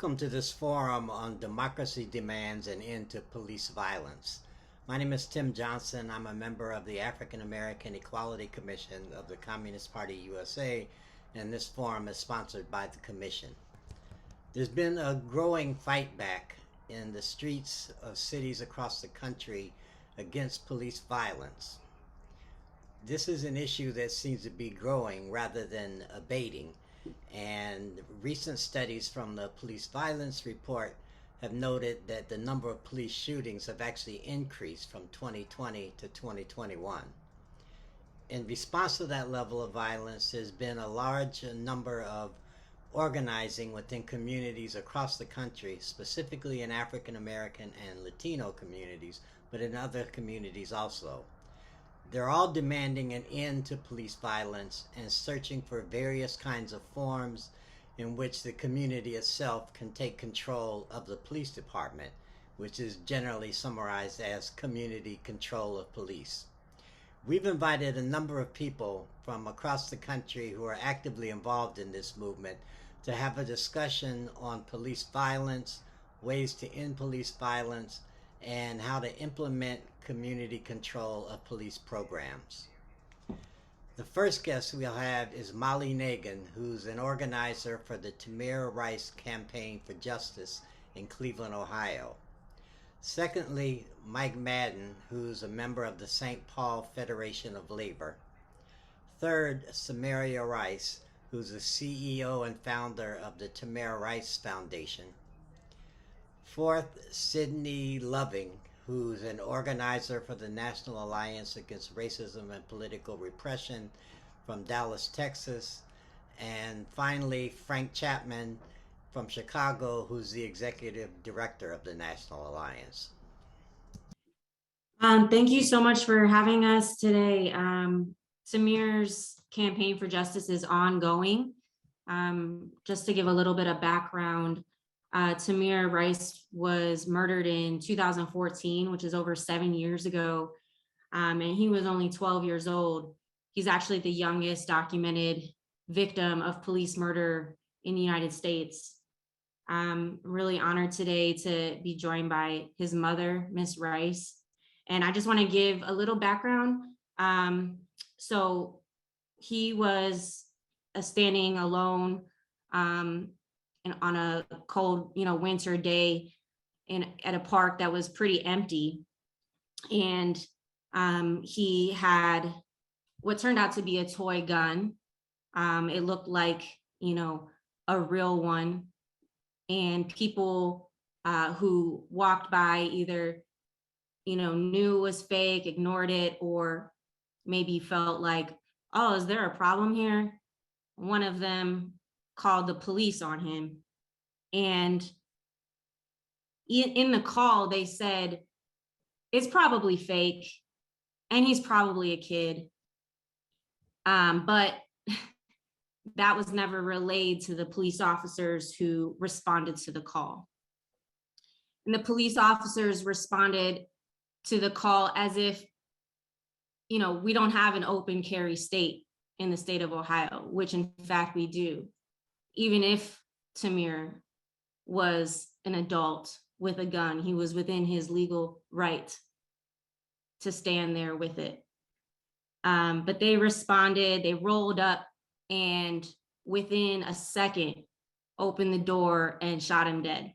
Welcome to this forum on democracy demands an end to police violence. My name is Tim Johnson. I'm a member of the African American Equality Commission of the Communist Party USA, and this forum is sponsored by the Commission. There's been a growing fight back in the streets of cities across the country against police violence. This is an issue that seems to be growing rather than abating. And recent studies from the Police Violence Report have noted that the number of police shootings have actually increased from 2020 to 2021. In response to that level of violence, there's been a large number of organizing within communities across the country, specifically in African American and Latino communities, but in other communities also. They're all demanding an end to police violence and searching for various kinds of forms in which the community itself can take control of the police department, which is generally summarized as community control of police. We've invited a number of people from across the country who are actively involved in this movement to have a discussion on police violence, ways to end police violence, and how to implement community control of police programs. The first guest we'll have is Molly Nagin, who's an organizer for the Samaria Rice Campaign for Justice in Cleveland, Ohio. Secondly, Mike Madden, who's a member of the St. Paul Federation of Labor. Third, Samaria Rice, who's the CEO and founder of the Tamir Rice Foundation. Fourth, Sydney Loving, who's an organizer for the National Alliance Against Racism and Political Repression from Dallas, Texas. And finally, Frank Chapman from Chicago, who's the executive director of the National Alliance. Thank you so much for having us today. Tamir's campaign for justice is ongoing. Just to give a little bit of background, Tamir Rice was murdered in 2014, which is over 7 years ago, and he was only 12 years old. He's actually the youngest documented victim of police murder in the United States. I'm really honored today to be joined by his mother, Miss Rice, and I just want to give a little background. So he was standing alone and on a cold, winter day at a park that was pretty empty. And he had what turned out to be a toy gun. It looked like, a real one. And people who walked by either, knew it was fake, ignored it, or maybe felt like, oh, is there a problem here? One of them called the police on him. And in the call, they said, it's probably fake and he's probably a kid. But that was never relayed to the police officers who responded to the call. And the police officers responded to the call as if, we don't have an open carry state in the state of Ohio, which in fact we do. Even if Tamir was an adult with a gun, he was within his legal right to stand there with it. But they responded, they rolled up, and within a second, opened the door and shot him dead.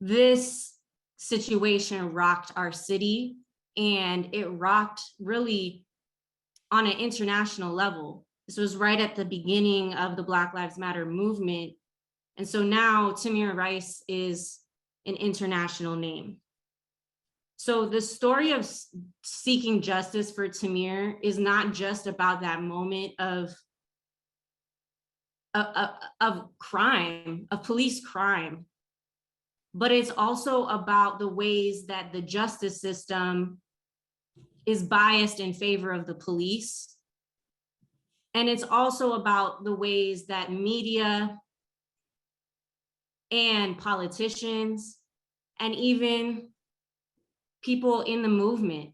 This situation rocked our city, and it rocked really on an international level. This was right at the beginning of the Black Lives Matter movement. And so now Tamir Rice is an international name. So the story of seeking justice for Tamir is not just about that moment of crime, of police crime, but it's also about the ways that the justice system is biased in favor of the police. And it's also about the ways that media and politicians and even people in the movement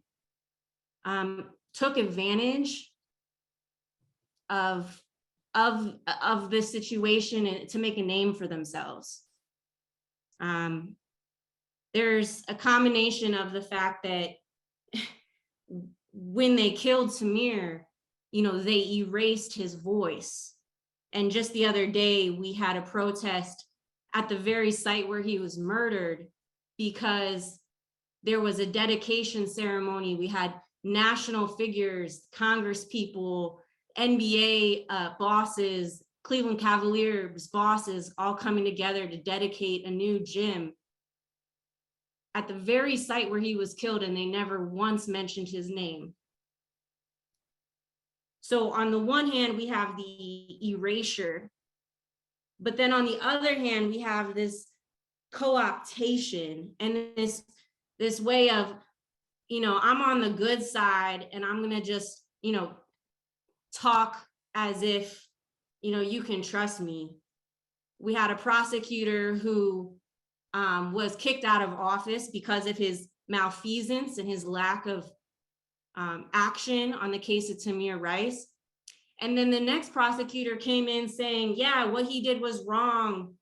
took advantage of of this situation and to make a name for themselves. There's a combination of the fact that when they killed Tamir, they erased his voice. And just the other day, we had a protest at the very site where he was murdered because there was a dedication ceremony. We had national figures, Congress people, NBA bosses, Cleveland Cavaliers bosses, all coming together to dedicate a new gym at the very site where he was killed, and they never once mentioned his name. So on the one hand, we have the erasure, but then on the other hand, we have this co-optation and this way of, I'm on the good side and I'm gonna just, talk as if, you can trust me. We had a prosecutor who was kicked out of office because of his malfeasance and his lack of action on the case of Samaria Rice. And then the next prosecutor came in saying, yeah, what he did was wrong.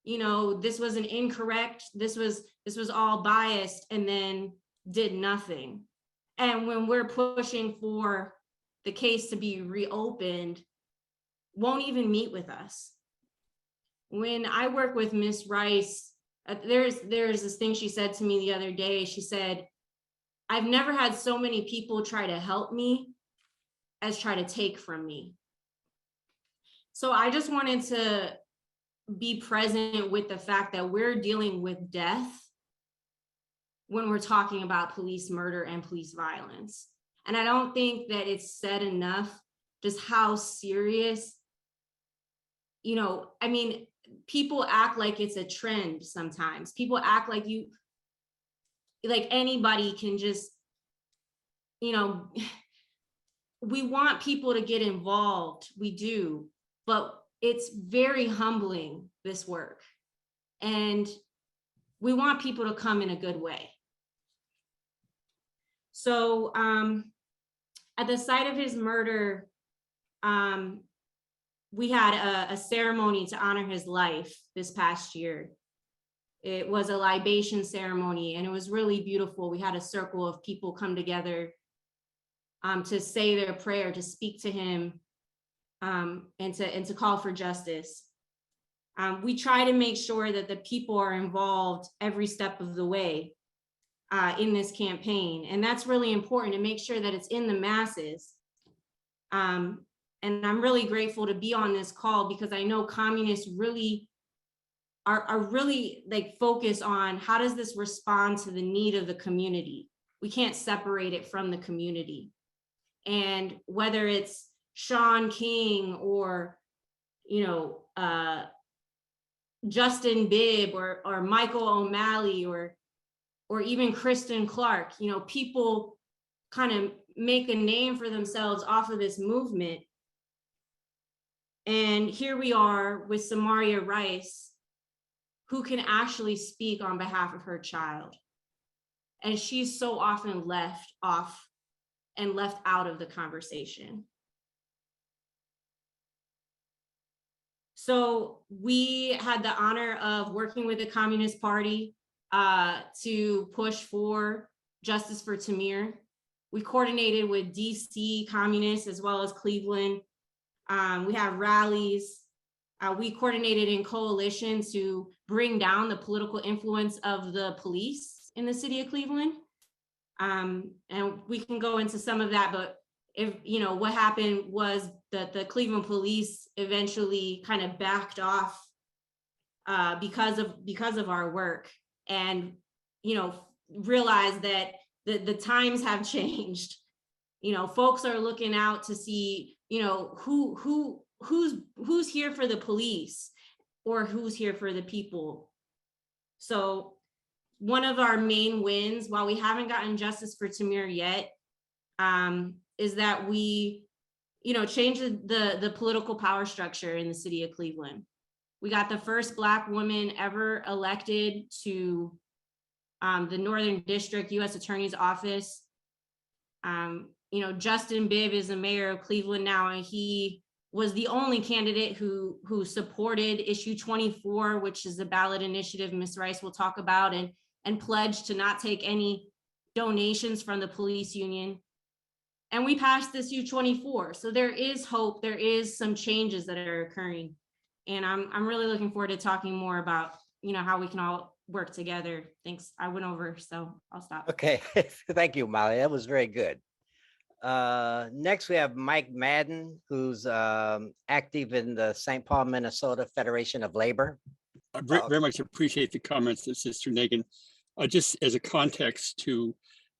This was an incorrect, this was all biased, and then did nothing. And when we're pushing for the case to be reopened, won't even meet with us. When I work with Miss Rice, there's this thing she said to me the other day. She said, I've never had so many people try to help me as try to take from me. So I just wanted to be present with the fact that we're dealing with death when we're talking about police murder and police violence. And I don't think that it's said enough just how serious, people act like it's a trend sometimes. People act like anybody can just, we want people to get involved, we do, but it's very humbling, this work. And we want people to come in a good way. So at the site of his murder, we had a ceremony to honor his life this past year. It was a libation ceremony and it was really beautiful. We had a circle of people come together to say their prayer, to speak to him, and to call for justice. We try to make sure that the people are involved every step of the way in this campaign. And that's really important, to make sure that it's in the masses. And I'm really grateful to be on this call because I know communists really are really focused on how does this respond to the need of the community. We can't separate it from the community. And whether it's Sean King or, Justin Bibb or Michael O'Malley or even Kristen Clark, people kind of make a name for themselves off of this movement. And here we are with Samaria Rice, who can actually speak on behalf of her child. And she's so often left off and left out of the conversation. So we had the honor of working with the Communist Party to push for justice for Tamir. We coordinated with DC communists as well as Cleveland. We have rallies. We coordinated in coalition to bring down the political influence of the police in the city of Cleveland. And we can go into some of that, but what happened was that the Cleveland police eventually kind of backed off because of our work, and realized that the times have changed. Folks are looking out to see who's here for the police or who's here for the people. So one of our main wins, while we haven't gotten justice for Tamir yet, is that we, changed the political power structure in the city of Cleveland. We got the first Black woman ever elected to the Northern District U.S. Attorney's Office. Justin Bibb is the mayor of Cleveland now, and he was the only candidate who supported issue 24, which is the ballot initiative Ms. Rice will talk about, and pledged to not take any donations from the police union. And we passed issue 24. So there is hope. There is some changes that are occurring. And I'm really looking forward to talking more about, how we can all work together. Thanks. I went over, so I'll stop. Okay, thank you, Molly. That was very good. Next, we have Mike Madden, who's active in the St. Paul, Minnesota Federation of Labor. I very much appreciate the comments of Sister Nagin. Just as a context to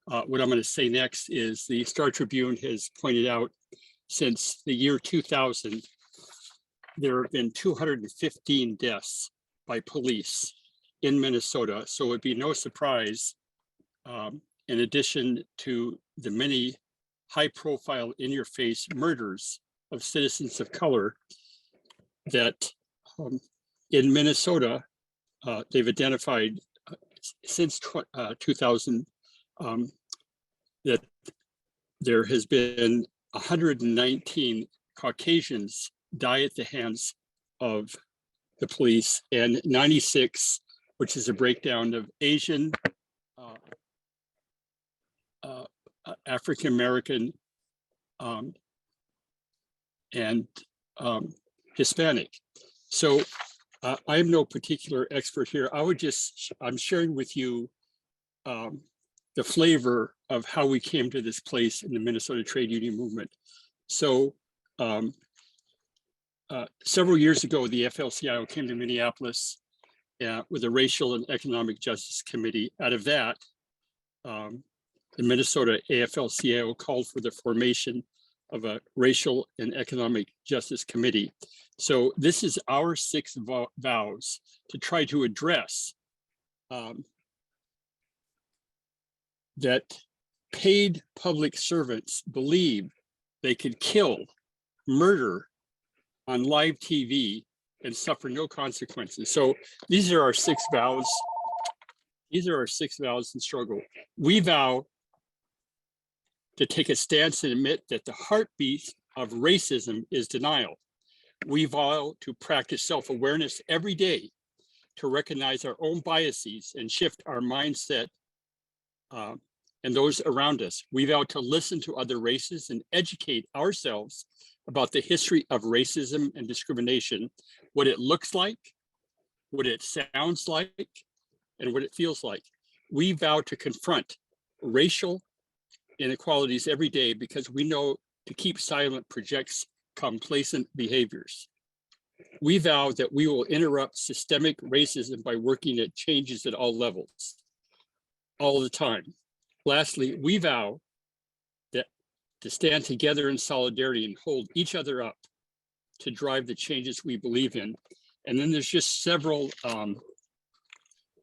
what I'm going to say next is the Star Tribune has pointed out since the year 2000, there have been 215 deaths by police in Minnesota. So it would be no surprise, in addition to the many high-profile, in-your-face murders of citizens of color, that in Minnesota, they've identified since 2000 that there has been 119 Caucasians die at the hands of the police, and 96, which is a breakdown of Asian, African-American, and Hispanic. So I am no particular expert here. I'm sharing with you the flavor of how we came to this place in the Minnesota trade union movement. So several years ago, the AFL-CIO came to Minneapolis with a racial and economic justice committee. Out of that, the Minnesota AFL-CIO called for the formation of a racial and economic justice committee. So this is our 6 vows to try to address that paid public servants believe they could kill, murder on live TV and suffer no consequences. So these are our 6 vows. These are our 6 vows in struggle. We vow to take a stance and admit that the heartbeat of racism is denial. We vow to practice self-awareness every day, to recognize our own biases and shift our mindset and those around us. We vow to listen to other races and educate ourselves about the history of racism and discrimination, what it looks like, what it sounds like, and what it feels like. We vow to confront racial inequalities every day because we know to keep silent projects complacent behaviors. We vow that we will interrupt systemic racism by working at changes at all levels, all the time. Lastly, we vow that to stand together in solidarity and hold each other up to drive the changes we believe in. And then there's just several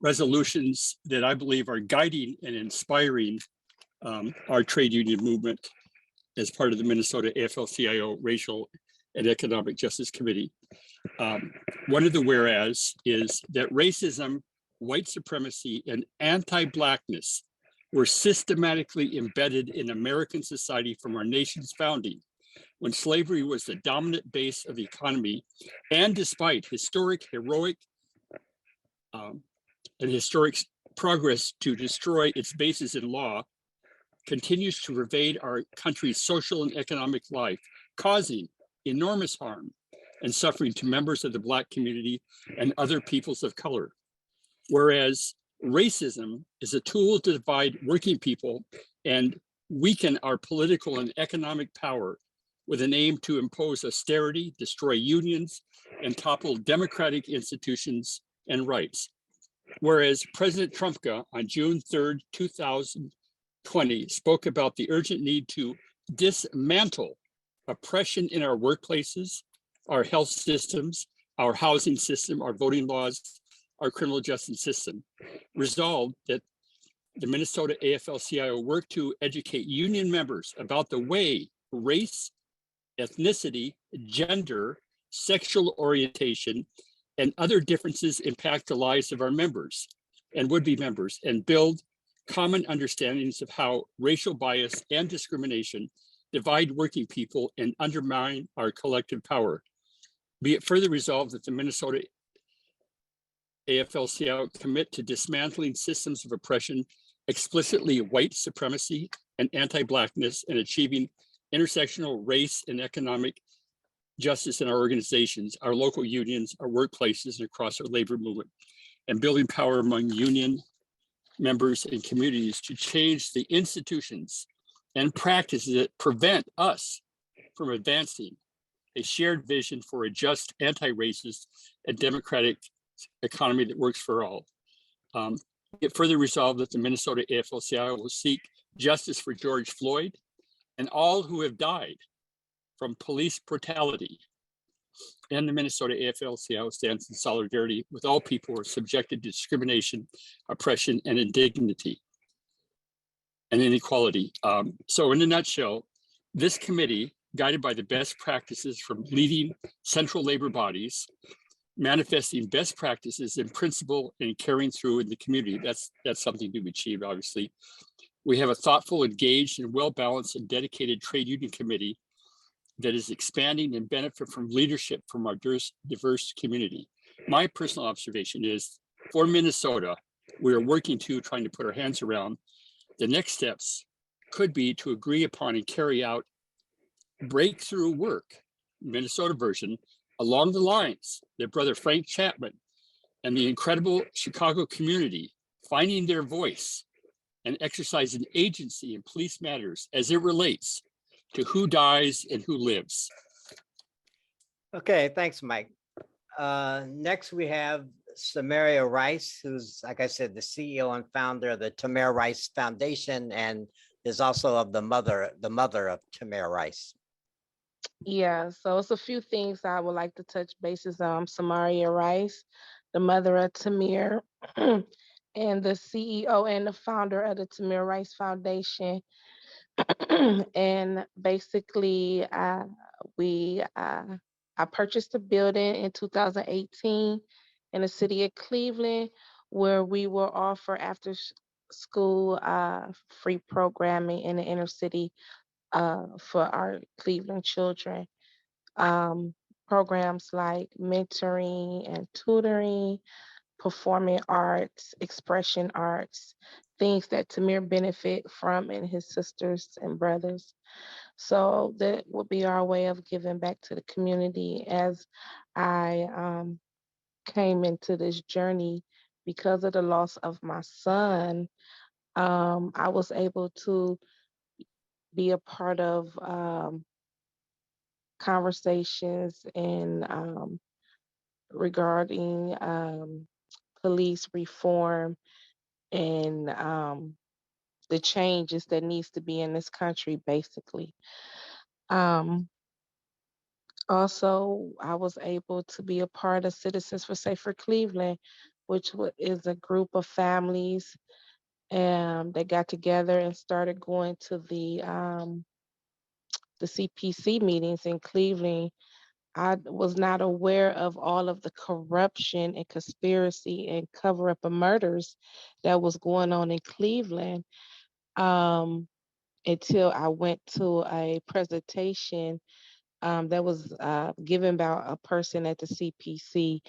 resolutions that I believe are guiding and inspiring our trade union movement as part of the Minnesota AFL-CIO Racial and Economic Justice Committee. One of the whereas is that racism, white supremacy, and anti-Blackness were systematically embedded in American society from our nation's founding, when slavery was the dominant base of the economy, and despite heroic progress to destroy its basis in law, continues to pervade our country's social and economic life, causing enormous harm and suffering to members of the Black community and other peoples of color. Whereas racism is a tool to divide working people and weaken our political and economic power with an aim to impose austerity, destroy unions, and topple democratic institutions and rights. Whereas President Trump on June 3rd, 2020 spoke about the urgent need to dismantle oppression in our workplaces, our health systems, our housing system, our voting laws, our criminal justice system. Resolved that the Minnesota AFL-CIO work to educate union members about the way race, ethnicity, gender, sexual orientation, and other differences impact the lives of our members and would-be members, and build common understandings of how racial bias and discrimination divide working people, and undermine our collective power. Be it further resolved that the Minnesota AFL-CIO commit to dismantling systems of oppression, explicitly white supremacy and anti-Blackness, and achieving intersectional race and economic justice in our organizations, our local unions, our workplaces, and across our labor movement, and building power among union members and communities to change the institutions and practices that prevent us from advancing a shared vision for a just, anti-racist, and democratic economy that works for all. It further resolved that the Minnesota AFL-CIO will seek justice for George Floyd and all who have died from police brutality. And the Minnesota AFL-CIO stands in solidarity with all people who are subjected to discrimination, oppression, and indignity and inequality. So in a nutshell, this committee, guided by the best practices from leading central labor bodies, manifesting best practices in principle and carrying through in the community. That's something to be achieved, obviously. We have a thoughtful, engaged, and well-balanced and dedicated trade union committee that is expanding and benefit from leadership from our diverse community. My personal observation is, for Minnesota, we are working to trying to put our hands around. The next steps could be to agree upon and carry out breakthrough work, Minnesota version, along the lines that Brother Frank Chapman and the incredible Chicago community finding their voice and exercising agency in police matters as it relates to who dies and who lives. Okay, thanks, Mike. Next, we have Samaria Rice, who's, like I said, the CEO and founder of the Tamir Rice Foundation, and is also of the mother of Tamir Rice. Yeah, so it's a few things I would like to touch bases on. Samaria Rice, the mother of Tamir, and the CEO and the founder of the Tamir Rice Foundation. And basically, I purchased a building in 2018 in the city of Cleveland, where we will offer after school free programming in the inner city for our Cleveland children. Programs like mentoring and tutoring, performing arts, expression arts, things that Tamir benefit from and his sisters and brothers. So that would be our way of giving back to the community. As I came into this journey because of the loss of my son, I was able to be a part of conversations and regarding police reform and the changes that needs to be in this country, basically. Also, I was able to be a part of Citizens for Safer Cleveland, which is a group of families that got together and started going to the CPC meetings in Cleveland. I was not aware of all of the corruption and conspiracy and cover up of murders that was going on in Cleveland until I went to a presentation that was given by a person at the CPC.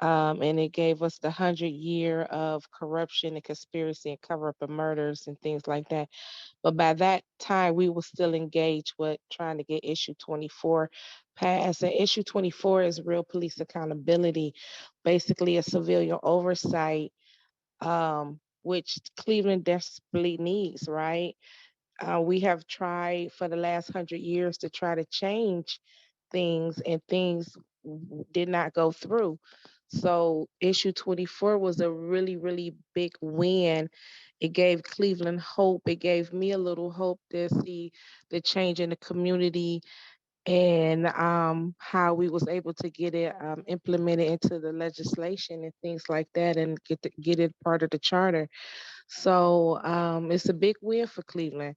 And it gave us the 100-year of corruption and conspiracy and cover up of murders and things like that. But by that time, we were still engaged with trying to get issue 24 passed. And issue 24 is real police accountability, basically a civilian oversight, which Cleveland desperately needs, right? We have tried for the last 100 years to try to change things, and things did not go through. So issue 24 was a really, really big win. It gave Cleveland hope. It gave me a little hope to see the change in the community and how we was able to get it implemented into the legislation and things like that, and get it part of the charter. So it's a big win for Cleveland.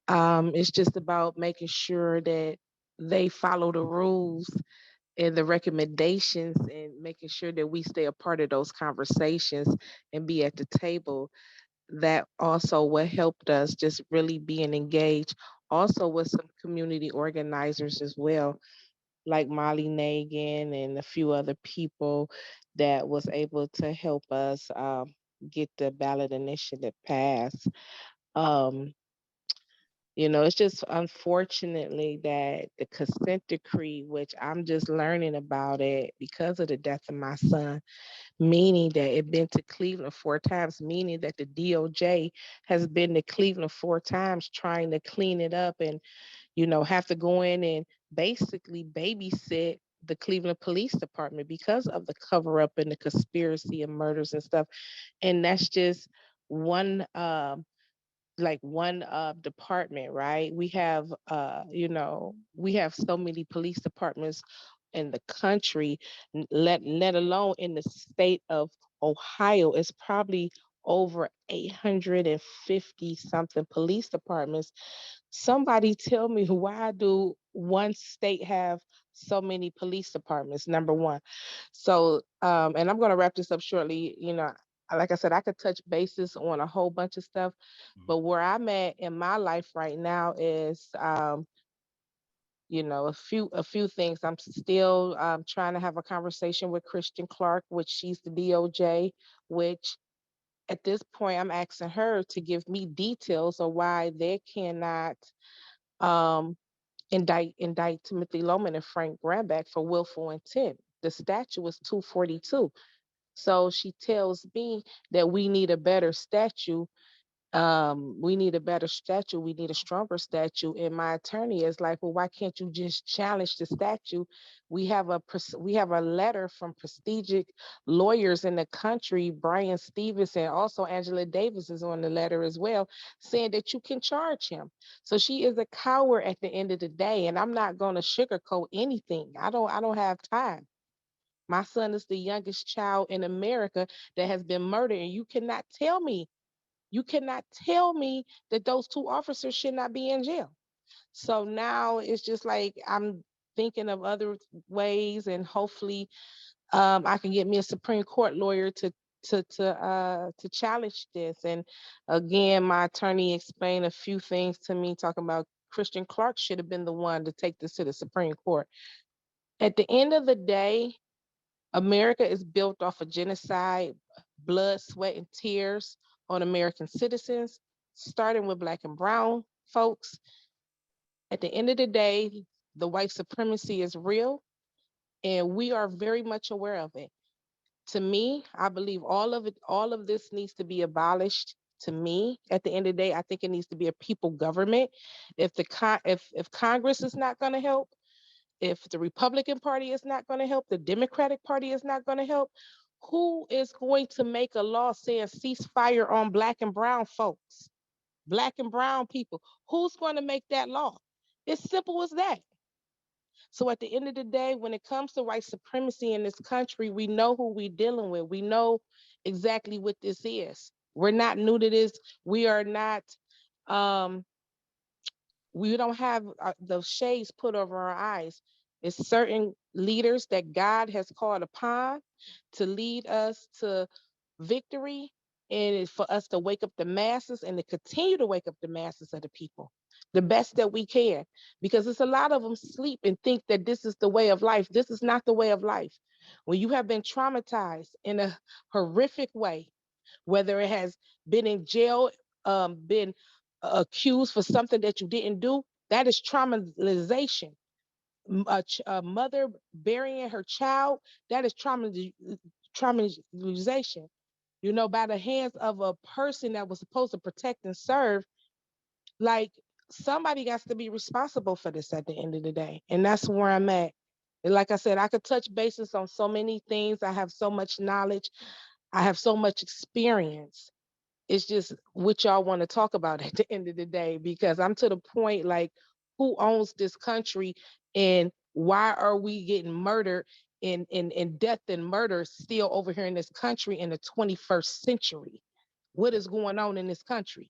It's just about making sure that they follow the rules and the recommendations, and making sure that we stay a part of those conversations and be at the table. That also what helped us, just really being engaged also with some community organizers as well, like Molly Nagin and a few other people that was able to help us get the ballot initiative passed. Um, it's just unfortunately that the consent decree, which I'm just learning about it because of the death of my son, meaning that it been to Cleveland 4 times, meaning that the DOJ has been to Cleveland 4 times trying to clean it up and, have to go in and basically babysit the Cleveland Police Department because of the cover up and the conspiracy and murders and stuff. And that's just one department, right? We have so many police departments in the country, let alone in the state of Ohio. It's probably over 850 something police departments. Somebody tell me, why do one state have so many police departments? Number one. So and I'm going to wrap this up shortly. Like I said, I could touch bases on a whole bunch of stuff, but where I'm at in my life right now is a few things. I'm still trying to have a conversation with Christian Clark, which she's the DOJ, which at this point I'm asking her to give me details of why they cannot um, indict Timothy Loman and Frank Grandback for willful intent. The statute is 242. So she tells me that we need a better statute. We need a better statute. We need a stronger statute. And my attorney is like, well, why can't you just challenge the statute? We have a letter from prestigious lawyers in the country, Brian Stevens, and also Angela Davis is on the letter as well, saying that you can charge him. So she is a coward at the end of the day, and I'm not going to sugarcoat anything. I don't have time. My son is the youngest child in America that has been murdered, and you cannot tell me that those two officers should not be in jail. So now it's just like I'm thinking of other ways, and hopefully, I can get me a Supreme Court lawyer to challenge this. And again, my attorney explained a few things to me, talking about Christian Clark should have been the one to take this to the Supreme Court. At the end of the day, America is built off of genocide, blood, sweat, and tears on American citizens, starting with Black and Brown folks. At the end of the day, the white supremacy is real, and we are very much aware of it. To me, I believe all of this needs to be abolished. To me, at the end of the day, I think it needs to be a people government. If Congress is not going to help, if the Republican Party is not going to help, the Democratic Party is not going to help, who is going to make a law saying ceasefire on Black and brown folks, Black and brown people? Who's going to make that law? It's simple as that. So at the end of the day, when it comes to white supremacy in this country, we know who we're dealing with. We know exactly what this is. We're not new to this. We are not um, we don't have those shades put over our eyes. It's certain leaders that God has called upon to lead us to victory, and it's for us to wake up the masses and to continue to wake up the masses of the people the best that we can, because it's a lot of them sleep and think that this is the way of life. This is not the way of life. When you have been traumatized in a horrific way, whether it has been in jail, been accused for something that you didn't do, that is traumatization. A mother burying her child, that is traumatization. By the hands of a person that was supposed to protect and serve. Like, somebody got to be responsible for this at the end of the day. And that's where I'm at. And like I said, I could touch bases on so many things. I have so much knowledge. I have so much experience. It's just what y'all want to talk about at the end of the day, because I'm to the point like, who owns this country, and why are we getting murdered in death and murder still over here in this country in the 21st century? What is going on in this country?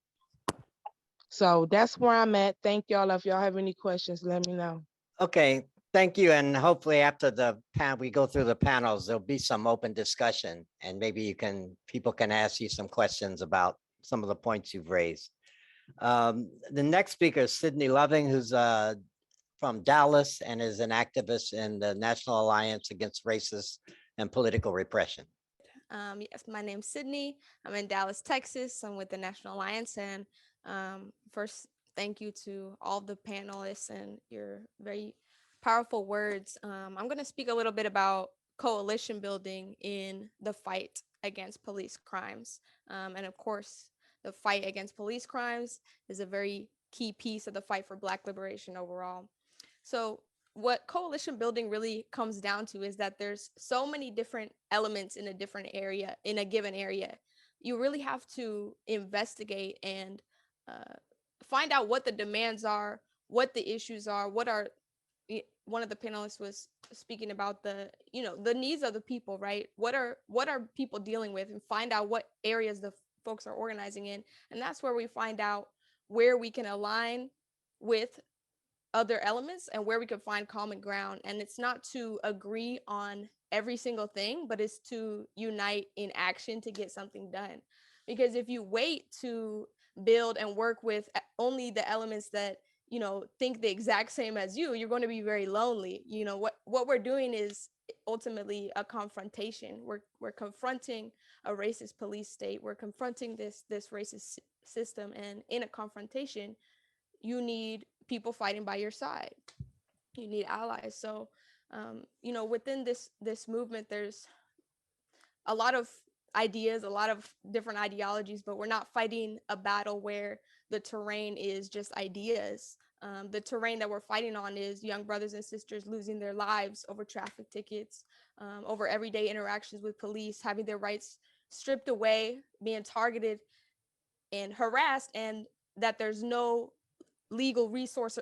So that's where I'm at. Thank y'all. If y'all have any questions, let me know. Okay, thank you. And hopefully after we go through the panels, there'll be some open discussion, and maybe people can ask you some questions about some of the points you've raised. The next speaker is Sydney Loving, who's from Dallas and is an activist in the National Alliance Against Racist and Political Repression. Yes, my name's Sydney. I'm in Dallas, Texas. I'm with the National Alliance. And first, thank you to all the panelists and your very powerful words. I'm going to speak a little bit about coalition building in the fight against police crimes. And of course, the fight against police crimes is a very key piece of the fight for Black liberation overall. So what coalition building really comes down to is that there's so many different elements in a different area, in a given area. You really have to investigate and find out what the demands are, what the issues are, one of the panelists was speaking about the needs of the people, right? What are people dealing with, and find out what areas the folks are organizing in. And that's where we find out where we can align with other elements and where we could find common ground. And it's not to agree on every single thing, but it's to unite in action to get something done. Because if you wait to build and work with only the elements that think the exact same as you're going to be very lonely. What we're doing is ultimately a confrontation. We're confronting a racist police state. We're confronting this racist system, and in a confrontation, you need people fighting by your side. You need allies. So, within this movement, there's a lot of ideas, a lot of different ideologies, but we're not fighting a battle where the terrain is just ideas. The terrain that we're fighting on is young brothers and sisters losing their lives over traffic tickets, over everyday interactions with police, having their rights stripped away, being targeted and harassed, and that there's no legal recourse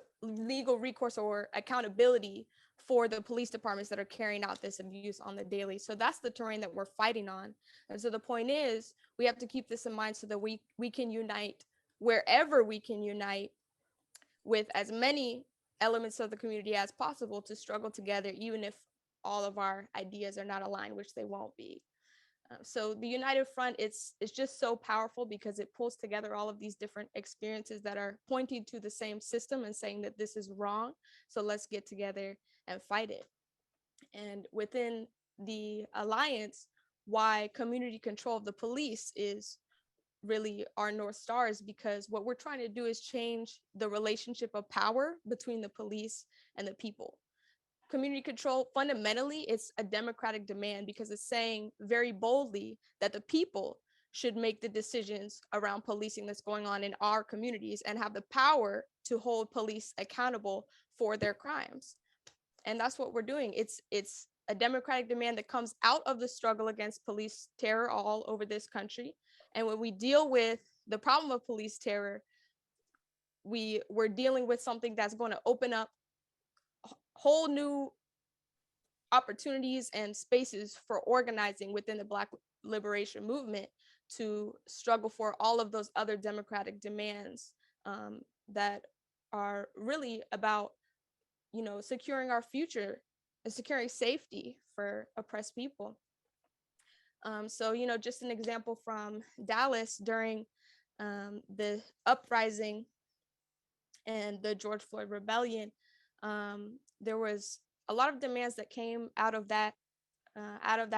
or accountability for the police departments that are carrying out this abuse on the daily. So that's the terrain that we're fighting on. And so the point is, we have to keep this in mind so that we can unite wherever we can unite with as many elements of the community as possible to struggle together, even if all of our ideas are not aligned, which they won't be. So the United Front, it's just so powerful because it pulls together all of these different experiences that are pointing to the same system and saying that this is wrong. So let's get together and fight it. And within the alliance, why community control of the police is really our North Star is because what we're trying to do is change the relationship of power between the police and the people. Community control, fundamentally, it's a democratic demand because it's saying very boldly that the people should make the decisions around policing that's going on in our communities and have the power to hold police accountable for their crimes. And that's what we're doing. It's a democratic demand that comes out of the struggle against police terror all over this country. And when we deal with the problem of police terror, we're dealing with something that's going to open up whole new opportunities and spaces for organizing within the Black liberation movement to struggle for all of those other democratic demands that are really about, securing our future and securing safety for oppressed people. So, just an example from Dallas during the uprising and the George Floyd rebellion, there was a lot of demands that came out of that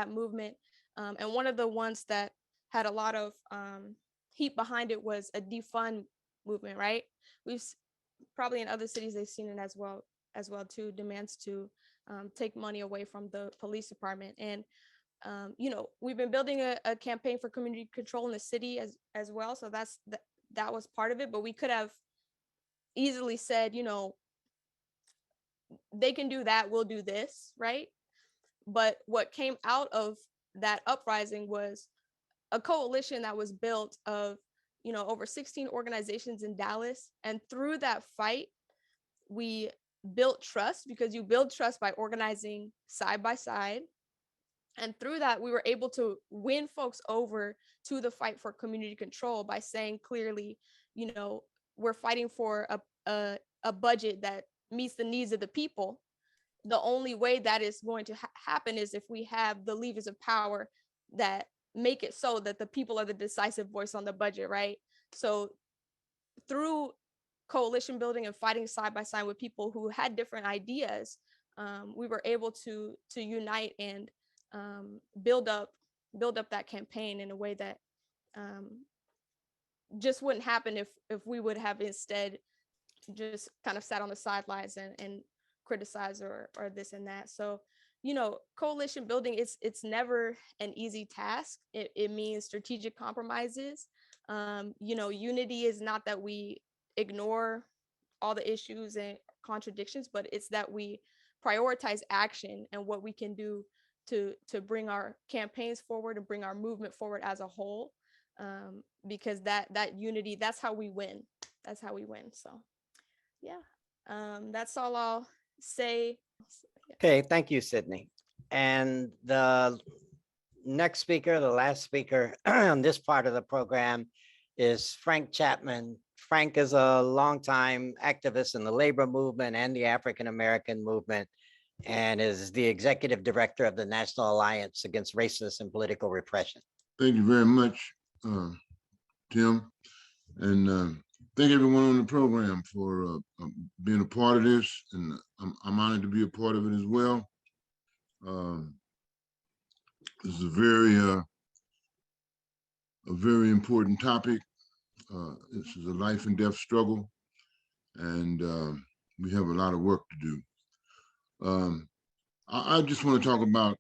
movement, and one of the ones that had a lot of heat behind it was a defund movement. Right? We've probably in other cities they've seen it as well too. Demands to take money away from the police department, and we've been building a campaign for community control in the city as well. So that was part of it, but we could have easily said, they can do that, we'll do this, right? But what came out of that uprising was a coalition that was built of, over 16 organizations in Dallas. And through that fight, we built trust, because you build trust by organizing side by side. And through that, we were able to win folks over to the fight for community control by saying clearly, we're fighting for a budget that meets the needs of the people. The only way that is going to happen is if we have the levers of power that make it so that the people are the decisive voice on the budget, right? So through coalition building and fighting side by side with people who had different ideas, we were able to unite and build up that campaign in a way that just wouldn't happen if we would have instead just kind of sat on the sidelines and criticize or this and that. So, you know, coalition building, it's never an easy task. It means strategic compromises. You know, unity is not that we ignore all the issues and contradictions, but it's that we prioritize action and what we can do to bring our campaigns forward and bring our movement forward as a whole. Because that unity, that's how we win. That's how we win. So yeah, that's all I'll say. Okay, thank you, Sydney. And the next speaker, the last speaker on this part of the program is Frank Chapman. Frank is a longtime activist in the labor movement and the African American movement, and is the executive director of the National Alliance Against Racist and Political Repression. Thank you very much, Tim, and thank everyone on the program for being a part of this, and I'm honored to be a part of it as well. This is a very important topic. This is a life and death struggle, and we have a lot of work to do. I just want to talk about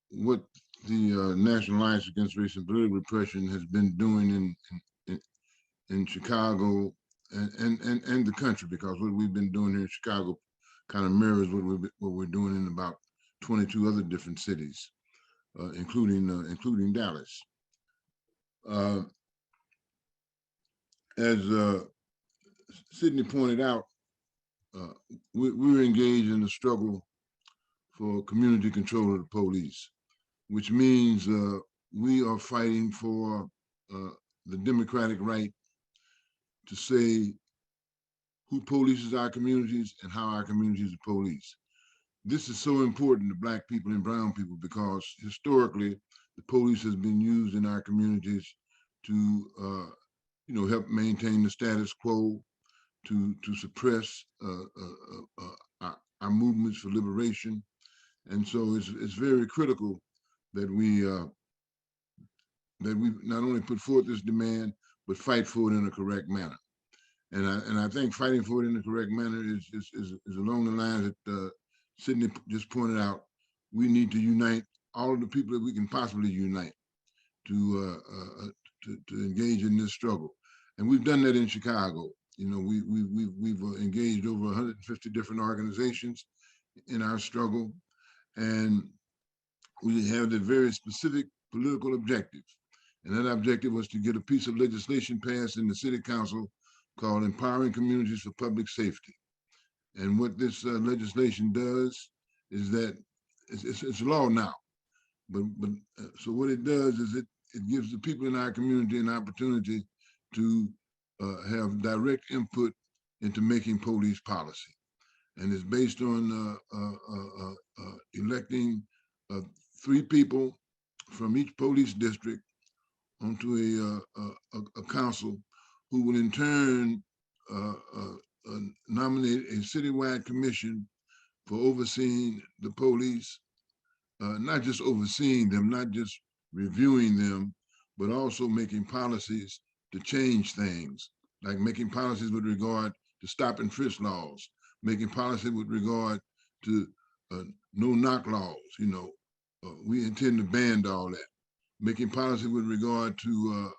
what the National Alliance Against Race and Political Repression has been doing in Chicago and the country, because what we've been doing here in Chicago kind of mirrors what we're doing in about 22 other different cities, including Dallas. As Sydney pointed out, we're engaged in a struggle for community control of the police, which means we are fighting for the democratic right to say who polices our communities and how our communities are policed. This is so important to Black people and brown people because historically the police has been used in our communities to help maintain the status quo, to suppress our movements for liberation. And so it's very critical that we not only put forth this demand, but fight for it in a correct manner. And I think fighting for it in the correct manner is along the lines that Sydney just pointed out. We need to unite all of the people that we can possibly unite to engage in this struggle, and we've done that in Chicago. You know, we've engaged over 150 different organizations in our struggle, and we have a very specific political objective, and that objective was to get a piece of legislation passed in the City Council called Empowering Communities for Public Safety. And what this legislation does is that it's law now, but so what it does is it gives the people in our community an opportunity to have direct input into making police policy, and it's based on electing 3 people from each police district onto a council, who will in turn nominate a citywide commission for overseeing the police, not just overseeing them, not just reviewing them, but also making policies to change things, like making policies with regard to stop and frisk laws, making policy with regard to no-knock laws. You know, we intend to ban all that. Making policy with regard to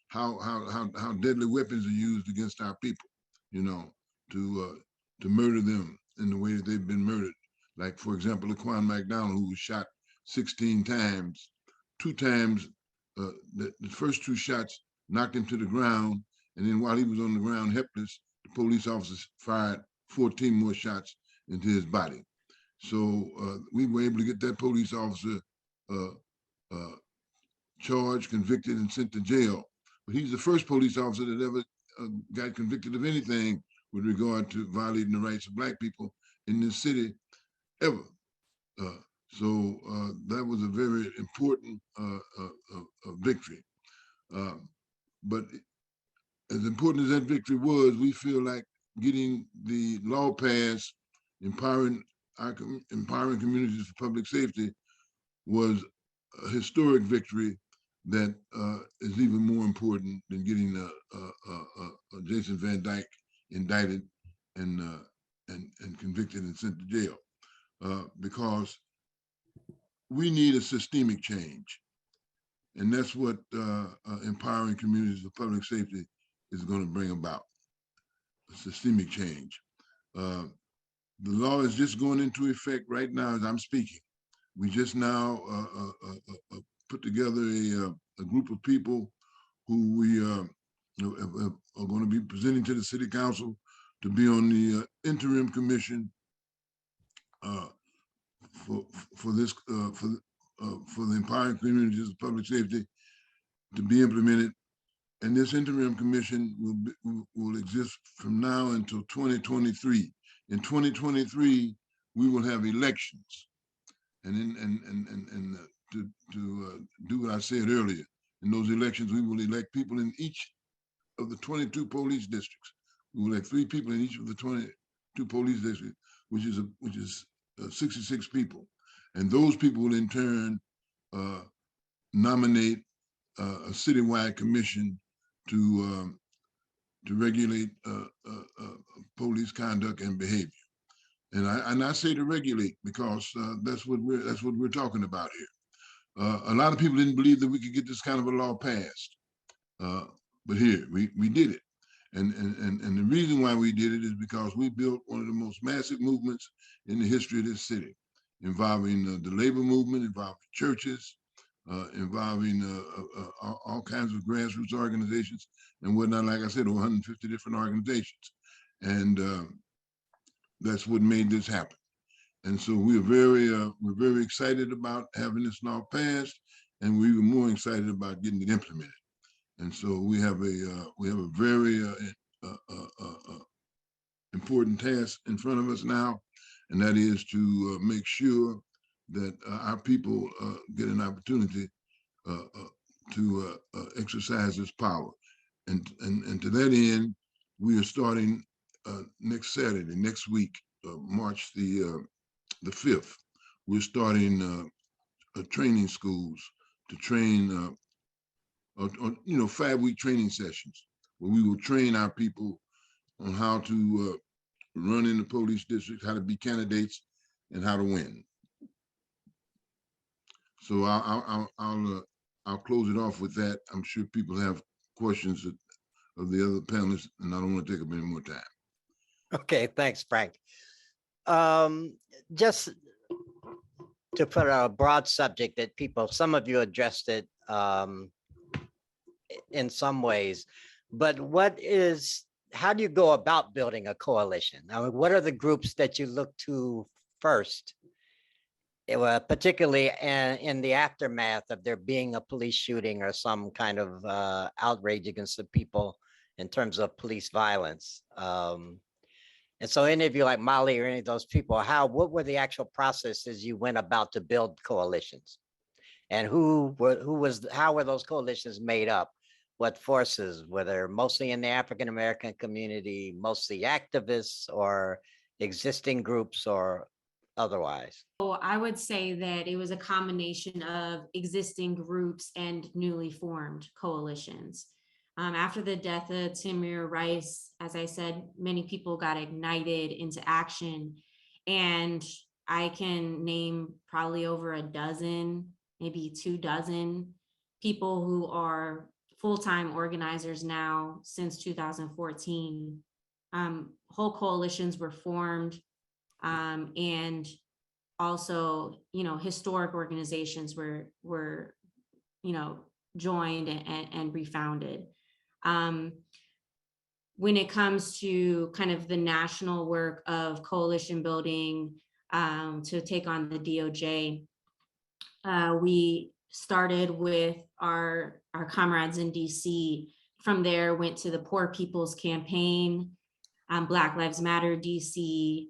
how deadly weapons are used against our people, you know, to murder them in the way that they've been murdered. Like, for example, Laquan McDonald, who was shot 16 times, 2 times, the first 2 shots knocked him to the ground, and then while he was on the ground helpless, the police officers fired 14 more shots into his body. So we were able to get that police officer charged, convicted, and sent to jail. But he's the first police officer that ever got convicted of anything with regard to violating the rights of Black people in this city ever. So that was a very important victory. But as important as that victory was, we feel like getting the law passed, empowering communities for public safety was a historic victory that is even more important than getting Jason Van Dyke indicted and convicted and sent to jail, because we need a systemic change, and that's what empowering communities for public safety is going to bring about, a systemic change. The law is just going into effect right now as I'm speaking. We just now put together a group of people who we are going to be presenting to the city council to be on the interim commission for the empowering communities of public safety to be implemented. And this interim commission will exist from now until 2023. In 2023, we will have elections, and to do what I said earlier. In those elections, we will elect people in each of the 22 police districts. We will elect 3 people in each of the 22 police districts, which is 66 people, and those people will in turn nominate a citywide commission to regulate police conduct and behavior. And I say to regulate because that's what we're talking about here. A lot of people didn't believe that we could get this kind of a law passed, but here we did it. And the reason why we did it is because we built one of the most massive movements in the history of this city, involving the labor movement, involving churches, involving all kinds of grassroots organizations and whatnot. Like I said, 150 different organizations, and that's what made this happen. And so we're very excited about having this law passed, and we're even more excited about getting it implemented. And so we have a very important task in front of us now, and that is to make sure that our people get an opportunity to exercise this power. And to that end, we are starting next Saturday, next week, March the 5th. We're starting training schools to train, 5-week training sessions where we will train our people on how to run in the police district, how to be candidates, and how to win. So I'll close it off with that. I'm sure people have questions of the other panelists, and I don't want to take up any more time. Okay, thanks, Frank. Just to put a broad subject that some of you addressed it in some ways, but how do you go about building a coalition? I mean, what are the groups that you look to first, particularly in the aftermath of there being a police shooting or some kind of outrage against the people in terms of police violence? And so any of you like Molly or any of those people, what were the actual processes you went about to build coalitions? And how were those coalitions made up? What forces? Were they mostly in the African-American community, mostly activists or existing groups or otherwise? So I would say that it was a combination of existing groups and newly formed coalitions. After the death of Tamir Rice, as I said, many people got ignited into action, and I can name probably over a dozen, maybe 24 people who are full-time organizers now since 2014. Whole coalitions were formed, and also, historic organizations were joined and refounded. When it comes to kind of the national work of coalition building to take on the DOJ, we started with our comrades in DC. From there, went to the Poor People's Campaign, Black Lives Matter DC,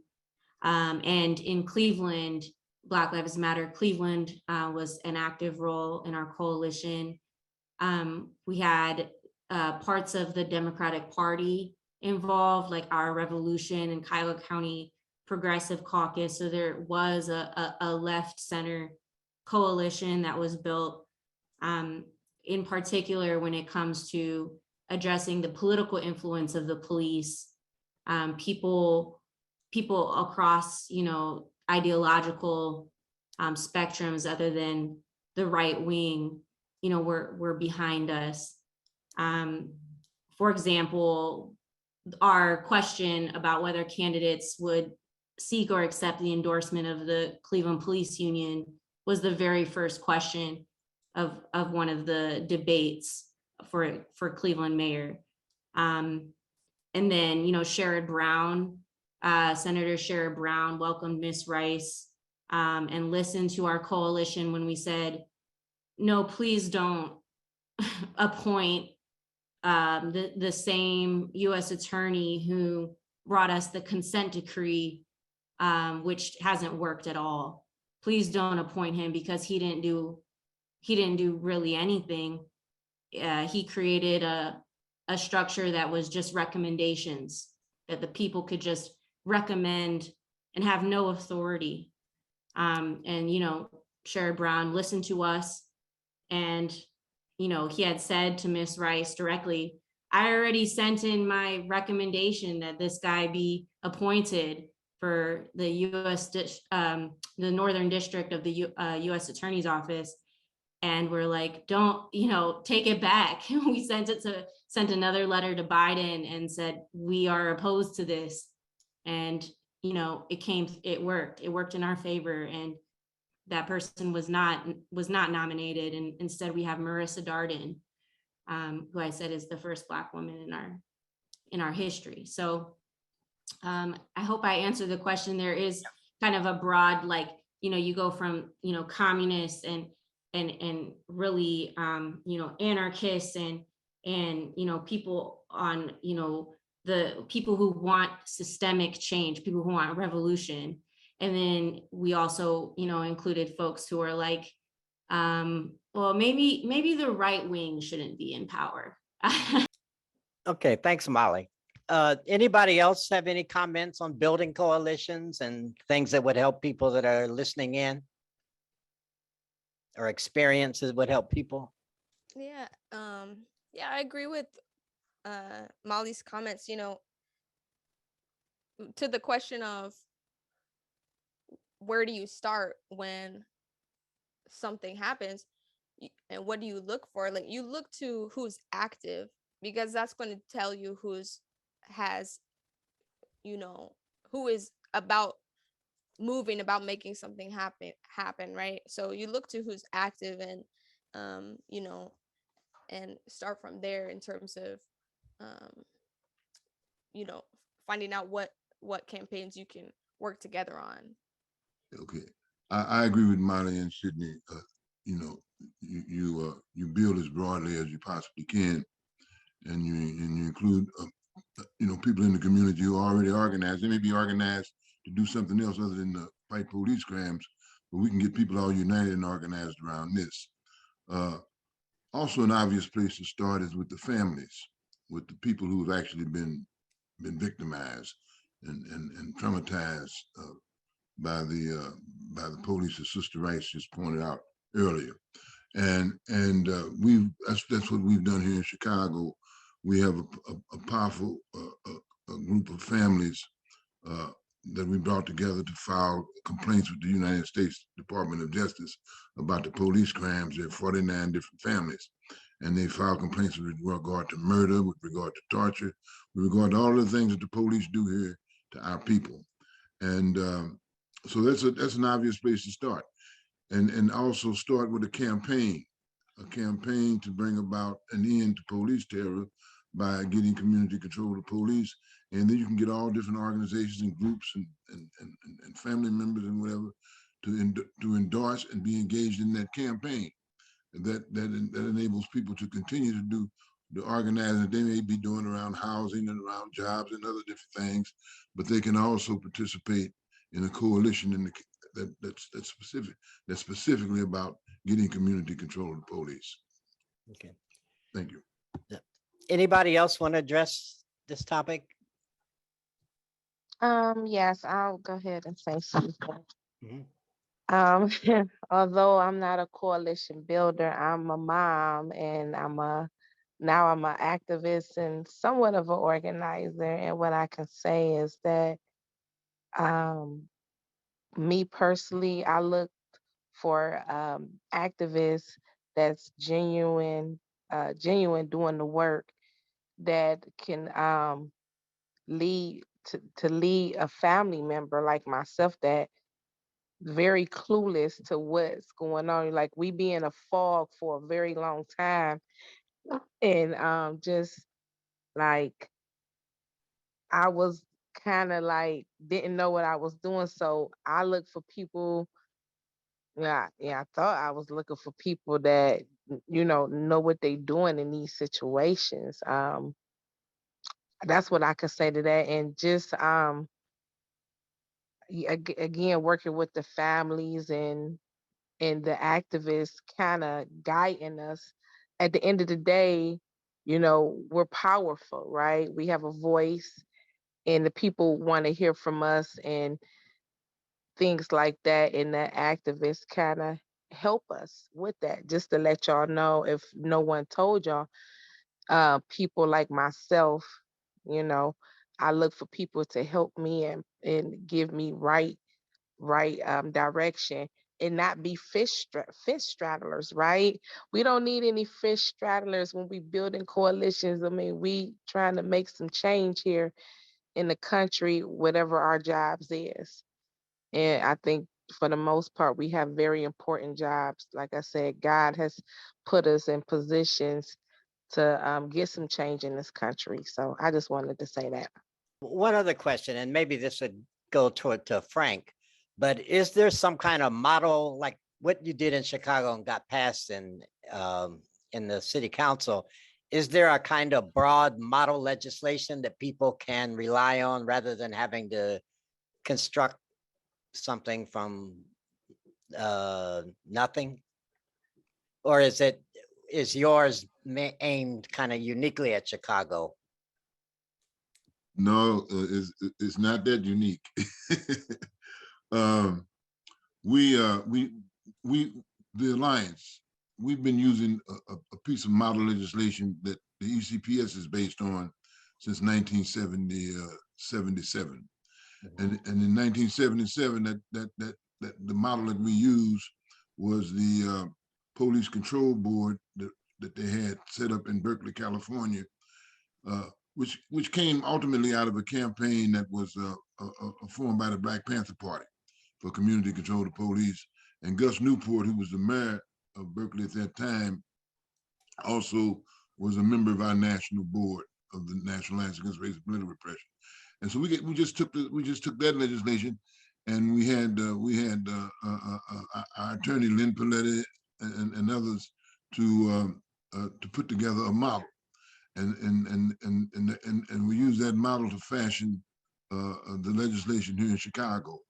and in Cleveland, Black Lives Matter Cleveland was an active role in our coalition. We had parts of the Democratic Party involved, like our Revolution and Cuyahoga County Progressive Caucus. So there was a left center coalition that was built, in particular when it comes to addressing the political influence of the police. People across, ideological spectrums other than the right wing, were behind us. For example, our question about whether candidates would seek or accept the endorsement of the Cleveland Police Union was the very first question of one of the debates for Cleveland mayor. And then, Sherrod Brown, Senator Sherrod Brown welcomed Miss Rice and listened to our coalition when we said, no, please don't appoint the same U.S. attorney who brought us the consent decree, which hasn't worked at all. Please don't appoint him because he didn't do really anything. He created a structure that was just recommendations that the people could just recommend and have no authority. And Sherrod Brown listened to us, and he had said to Miss Rice directly, I already sent in my recommendation that this guy be appointed for the the Northern District of the U.S. Attorney's Office. And we're like, don't, take it back. We sent another letter to Biden and said, we are opposed to this. And, it worked. It worked in our favor. And that person was not nominated. And instead we have Marissa Darden, who I said is the first Black woman in our history. So I hope I answered the question. There is kind of a broad, you go from, communists and really, anarchists and people on, the people who want systemic change, people who want revolution. And then we also, included folks who are like, well, maybe the right wing shouldn't be in power. Okay, thanks, Molly. Anybody else have any comments on building coalitions and things that would help people that are listening in, or experiences would help people? Yeah, I agree with Molly's comments. To the question of where do you start when something happens, and what do you look for? Like, you look to who's active, because that's going to tell you who is about moving, about making something happen, right? So you look to who's active, and and start from there in terms of finding out what campaigns you can work together on. Okay, I agree with Molly and Sydney. You build as broadly as you possibly can, and you include people in the community who are already organized. They may be organized to do something else other than fight police crimes, but we can get people all united and organized around this. Also, an obvious place to start is with the families, with the people who have actually been victimized and traumatized by the police, as Sister Rice just pointed out earlier. And that's what we've done here in Chicago. We have a powerful a group of families that we brought together to file complaints with the United States Department of Justice about the police crimes. There are 49 different families, and they filed complaints with regard to murder, with regard to torture, with regard to all the things that the police do here to our people. And so that's an obvious place to start, and also start with a campaign to bring about an end to police terror by getting community control of the police. And then you can get all different organizations and groups and family members and whatever to endorse and be engaged in that campaign. That enables people to continue to do the organizing that they may be doing around housing and around jobs and other different things, but they can also participate in a coalition that's specifically about getting community control of the police. Okay. Thank you. Anybody else want to address this topic? Yes, I'll go ahead and say something. Mhm. Um, although I'm not a coalition builder, I'm a mom and now I'm an activist and somewhat of an organizer. And what I can say is that um, me personally, I look for activists that's genuine doing the work that can lead to lead a family member like myself that very clueless to what's going on. Like we be in a fog for a very long time and just like I was kind of like didn't know what I was doing. So I look for people. Yeah, I thought I was looking for people that know what they doing in these situations. That's what I could say to that. And just again working with the families and the activists kind of guiding us. At the end of the day, we're powerful, right? We have a voice and the people want to hear from us and things like that. And the activists kind of help us with that. Just to let y'all know, if no one told y'all, people like myself, you know, I look for people to help me and give me right direction and not be fish straddlers, right? We don't need any fish straddlers when we building coalitions. I mean, we trying to make some change here in the country, whatever our jobs is. And I think for the most part, we have very important jobs. Like I said, God has put us in positions to get some change in this country. So I just wanted to say that. One other question, and maybe this would go to Frank, but is there some kind of model like what you did in Chicago and got passed in the city council? Is there a kind of broad model legislation that people can rely on rather than having to construct something from nothing? Or is yours aimed kind of uniquely at Chicago? No, it's not that unique. um, we the alliance, we've been using a piece of model legislation that the ECPS is based on since 1977. And in 1977, that the model that we used was the police control board that they had set up in Berkeley, California, which came ultimately out of a campaign that was formed by the Black Panther Party for community control of the police. And Gus Newport, who was the mayor of Berkeley at that time, also was a member of our national board of the National Alliance Against Racial and Political Repression. And so we just took that legislation, and we had our attorney Lynn Paletti and others to put together a model, and we use that model to fashion the legislation here in Chicago.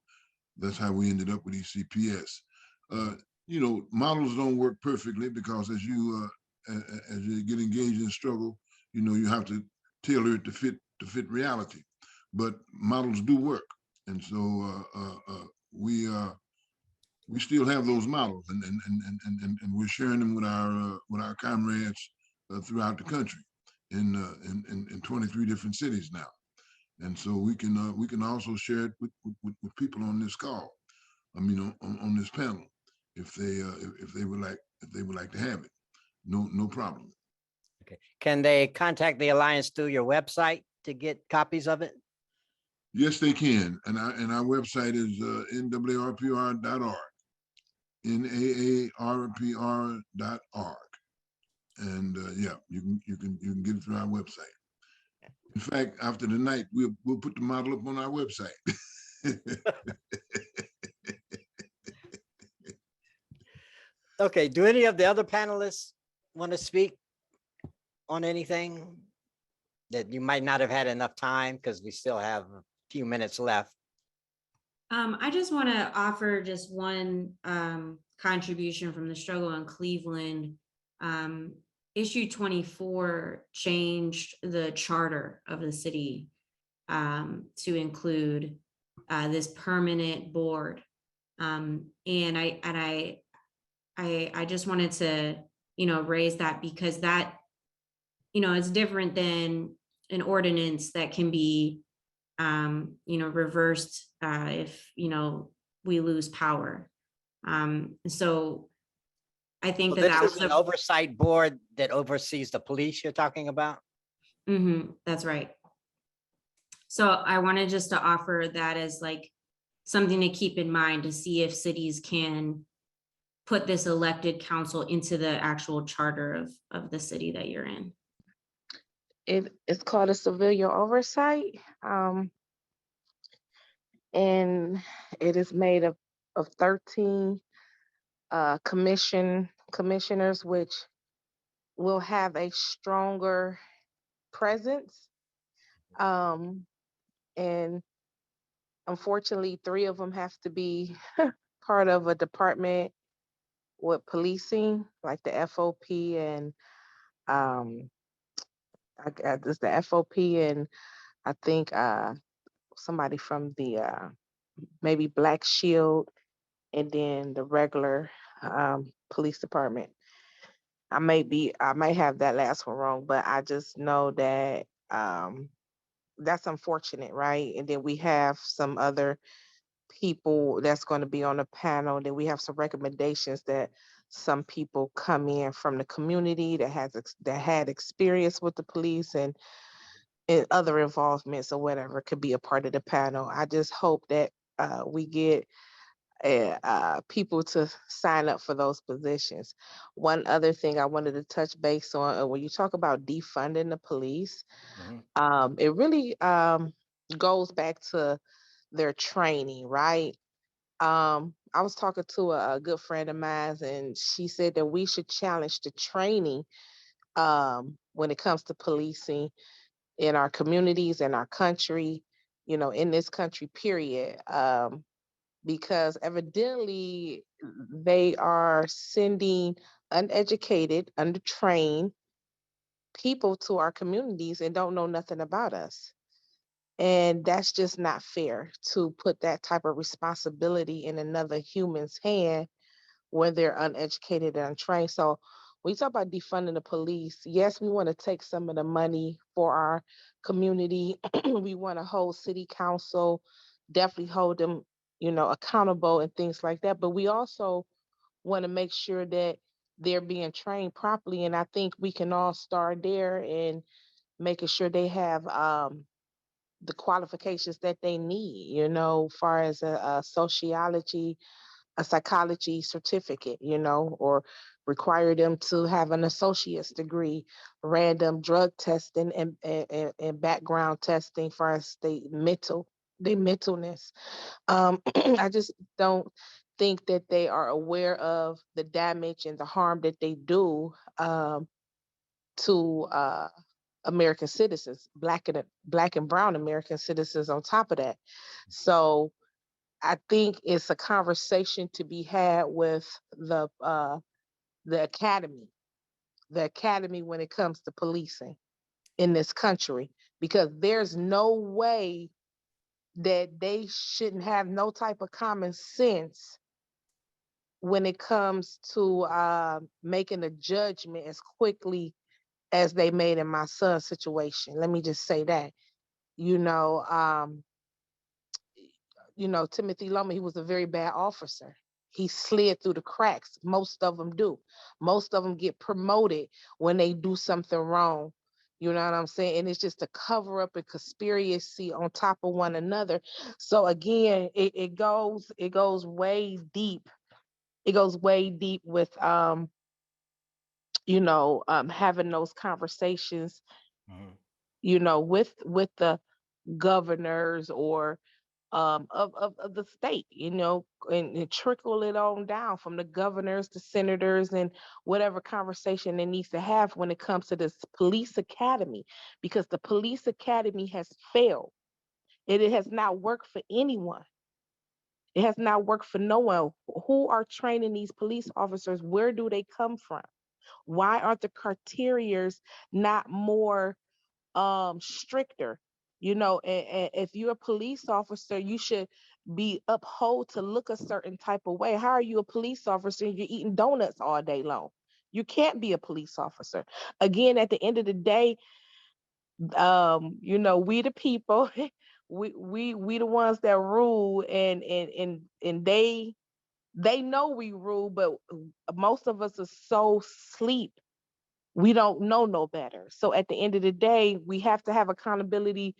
That's how we ended up with ECPS. Models don't work perfectly because as you get engaged in struggle, you have to tailor it to fit reality. But models do work, and so we still have those models, and we're sharing them with our comrades throughout the country in 23 different cities now. And so we can also share it with people on this call. I mean, on this panel, if they would like to have it, no problem. Okay. Can they contact the Alliance through your website to get copies of it? Yes, they can, and our website is nawrpr.org, NAARPR.org, and yeah, you can get it through our website. In fact, after the night, we'll put the model up on our website. Okay. Do any of the other panelists want to speak on anything that you might not have had enough time because we still have a few minutes left? I just want to offer just one contribution from the struggle in Cleveland. issue 24 changed the charter of the city to include this permanent board. And I just wanted to, raise that because that, it's different than an ordinance that can be, reversed if, we lose power. So I think So that this that is was an oversight board that oversees the police you're talking about? that's right. So I wanted just to offer that as like something to keep in mind to see if cities can put this elected council into the actual charter of the city that you're in. It's called a civilian oversight. And it is made of 13 commissioners, which will have a stronger presence. And unfortunately, 3 of them have to be part of a department with policing, like the FOP and it's the FOP and I think somebody from the maybe Black Shield and then the regular police department. I might have that last one wrong, but I just know that that's unfortunate, right? And then we have some other people that's going to be on the panel. Then we have some recommendations that some people come in from the community that had experience with the police and other involvements or whatever could be a part of the panel. I just hope that we get people to sign up for those positions. One other thing I wanted to touch base on, when you talk about defunding the police, it really goes back to their training, right? I was talking to a good friend of mine, and she said that we should challenge the training when it comes to policing in our communities, in our country, in this country, period. Because evidently they are sending uneducated, undertrained people to our communities and don't know nothing about us. And that's just not fair to put that type of responsibility in another human's hand when they're uneducated and untrained. So when you talk about defunding the police, yes, we want to take some of the money for our community. We want to hold city council, definitely hold them, accountable and things like that. But we also want to make sure that they're being trained properly. And I think we can all start there and making sure they have the qualifications that they need, far as a sociology, a psychology certificate, or require them to have an associate's degree, random drug testing and background testing for us, their mentalness. I just don't think that they are aware of the damage and the harm that they do to American citizens, black and brown American citizens on top of that. So I think it's a conversation to be had with the academy, when it comes to policing in this country, because there's no way that they shouldn't have no type of common sense when it comes to making a judgment as quickly as they made in my son's situation. Let me just say that, you know, um, Timothy Loman, he was a very bad officer. He slid through the cracks. Most of them do. Most of them get promoted when they do something wrong. You know what I'm saying? And it's just a cover up and conspiracy on top of one another. So again, it goes way deep. It goes way deep with having those conversations, with the governors or of the state, and trickle it on down from the governors to senators and whatever conversation it needs to have when it comes to this police academy, because the police academy has failed. It has not worked for anyone. It has not worked for no one. Who are training these police officers? Where do they come from? Why aren't the criterias not more stricter? You know, and if you're a police officer, you should be upheld to look a certain type of way. How are you a police officer and you're eating donuts all day long? You can't be a police officer. Again, at the end of the day, you know, we the people, we the ones that rule, and they know we rule, but most of us are so sleep, we don't know no better. So at the end of the day, we have to have accountability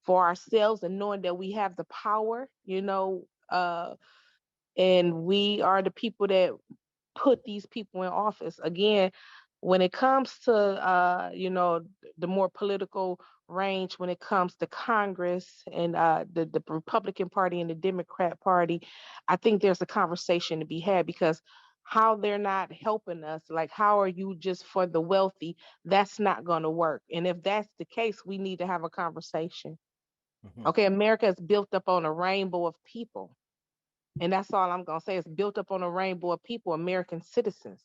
for ourselves and knowing that we have the power, you know, and we are the people that put these people in office. Again, when it comes to you know, the more political range, when it comes to Congress and the Republican Party and the Democrat Party, I think there's a conversation to be had, because how they're not helping us, like how are you just for the wealthy? That's not going to work. And if that's the case, we need to have a conversation. Mhm. Okay, America is built up on a rainbow of people. And that's all I'm going to say. It's built up on a rainbow of people, American citizens.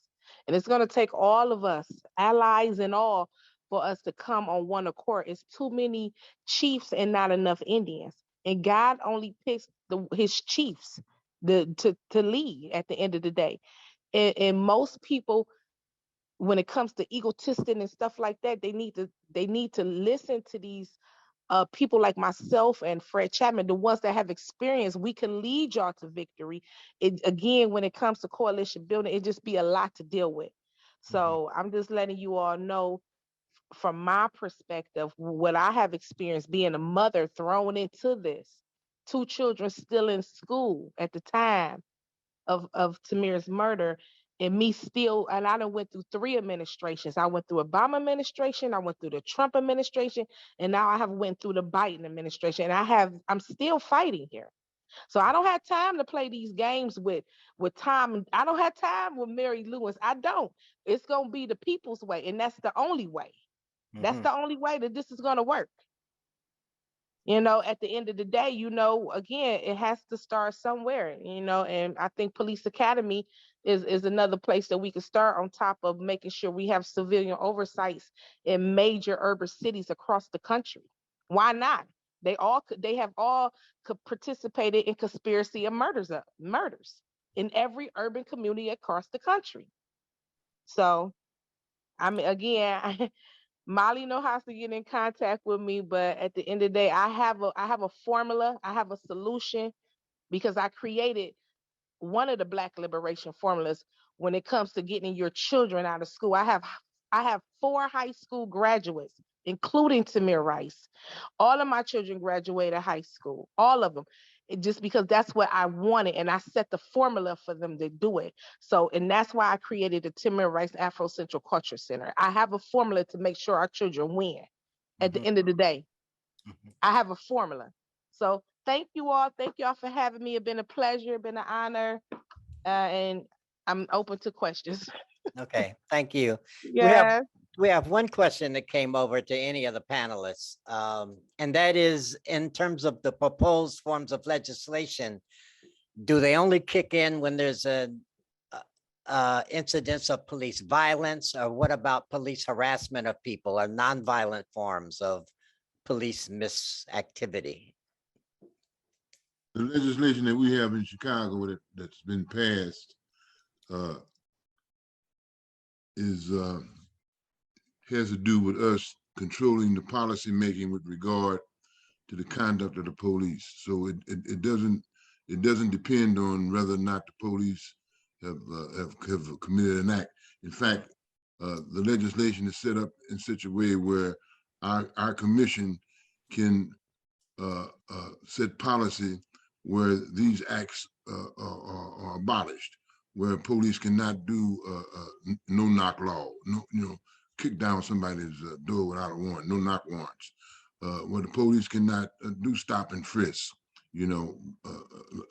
And it's going to take all of us, allies and all, for us to come on one accord. It's too many chiefs and not enough Indians. And God only picks his chiefs to lead at the end of the day. And most people, when it comes to egotistic and stuff like that, they need to listen to these people like myself and Fred Chapman, the ones that have experience. We can lead y'all to victory. It, again, when it comes to coalition building, it just be a lot to deal with. Mhm. So I'm just letting you all know from my perspective what I have experienced being a mother thrown into this. Two children still in school at the time of Tamir's murder, and me still, and I done went through three administrations. I went through Obama administration, I went through the Trump administration, and now I have went through the Biden administration. And I'm still fighting here. So I don't have time to play these games with Tom. I don't have time with Mary Lewis. I don't. It's gonna be the people's way, and that's the only way. That's Mhm. the only way that this is gonna work. You know, at the end of the day, you know, again, it has to start somewhere, you know, and I think Police Academy is another place that we could start, on top of making sure we have civilian oversights in major urban cities across the country. Why not? They have all participated in conspiracy of murders in every urban community across the country. So I mean, again, Molly know how to get in contact with me, but at the end of the day, I have a formula, I have a solution, because I created one of the Black liberation formulas when it comes to getting your children out of school. I have 4 high school graduates, including Tamir Rice. All of my children graduated high school, all of them. Just because that's what I wanted, and I set the formula for them to do it. So, and that's why I created the Tamir Rice Afro Central Culture Center. I have a formula to make sure our children win. At the Mhm. end of the day, Mhm. I have a formula. So thank you all. Thank you all for having me. It's been a pleasure. It's been an honor. And I'm open to questions. Okay, thank you. We have Yeah. we have one question that came over to any of the panelists, and that is, in terms of the proposed forms of legislation, do they only kick in when there's a incidents of police violence, or what about police harassment of people, or nonviolent forms of police misactivity? The legislation that we have in Chicago that's been passed uh, is has to do with us controlling the policy making with regard to the conduct of the police. So it doesn't depend on whether or not the police have committed an act. In fact, the legislation is set up in such a way where our commission can set policy where these acts are abolished, where police cannot do no knock law, no, kick down somebody's door without a warrant, no knock warrants, where the police cannot do stop and frisk. A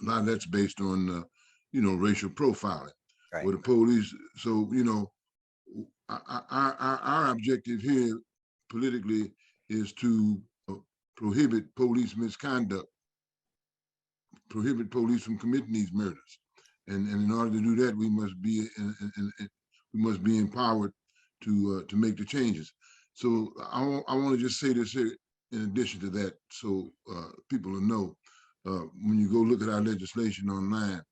lot of that's based on racial profiling. Right. Where the police, so our objective here politically is to prohibit police misconduct, prohibit police from committing these murders. And in order to do that, we must be we must be empowered to make the changes. So I want to just say this here in addition to that, so people will know. When you go look at our legislation online,